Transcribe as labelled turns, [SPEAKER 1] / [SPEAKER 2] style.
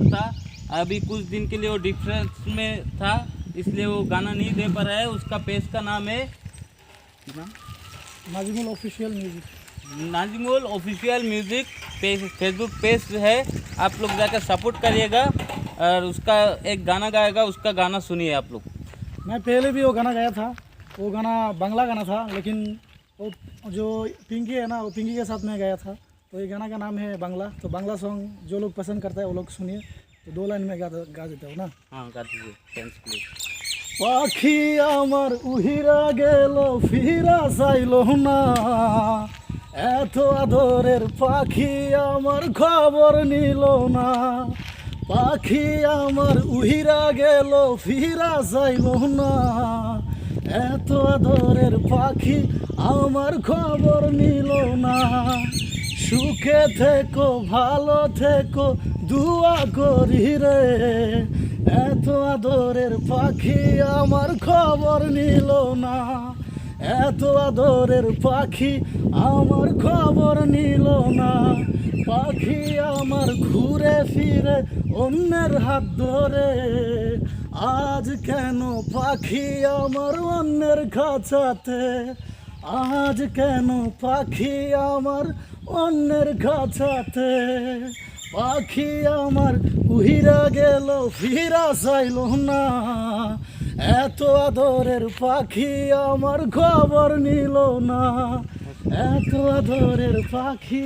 [SPEAKER 1] था। अभी कुछ दिन के लिए वो डिफरेंस में था, इसलिए वो गाना नहीं दे पा रहा है। उसका पेज का नाम है
[SPEAKER 2] Nazimul official music.
[SPEAKER 1] Nazimul official music page, Facebook page है। आप लोग जाकर सपोर्ट करिएगा और उसका एक गाना गाएगा, उसका गाना सुनिए आप लोग।
[SPEAKER 2] मैं पहले भी वो गाना गाया था, वो गाना बांग्ला गाना था, लेकिन वो जो पिंकी है ना, वो पिंकी के साथ में गाया था। तो ये गाना का नाम है बांग्ला। तो बांग्ला सॉन्ग जो लोग पसंद करता है वो लोग सुनिए। तो 2 लाइन में गा देते हो ना।
[SPEAKER 1] हाँ गा दीजिए, थैंक्स प्लीज।
[SPEAKER 2] পাখি আমার উহিরা গেল ফিরা চাইল না, এত আদরের পাখি আমার খবর নিল না। পাখি আমার উহিরা গেল ফিরা চাইল না, এত আদরের পাখি আমার খবর নিল না। সুখে থেকো ভালো থেকো দুয়া করি রে, এত আদরের পাখি আমার খবর নিল না। এত আদরের পাখি আমার খবর নিল না। পাখি আমার ঘুরে ফিরে অন্যের হাত ধরে, আজ কেন পাখি আমার অন্যের খাঁচাতে, আজ কেন পাখি আমার অন্যের খাঁচাতে। পাখি আমার উহিরা গেল ফিরা চাইল না, এত আদরের পাখি আমার খবর নিল না। এত আদরের পাখি।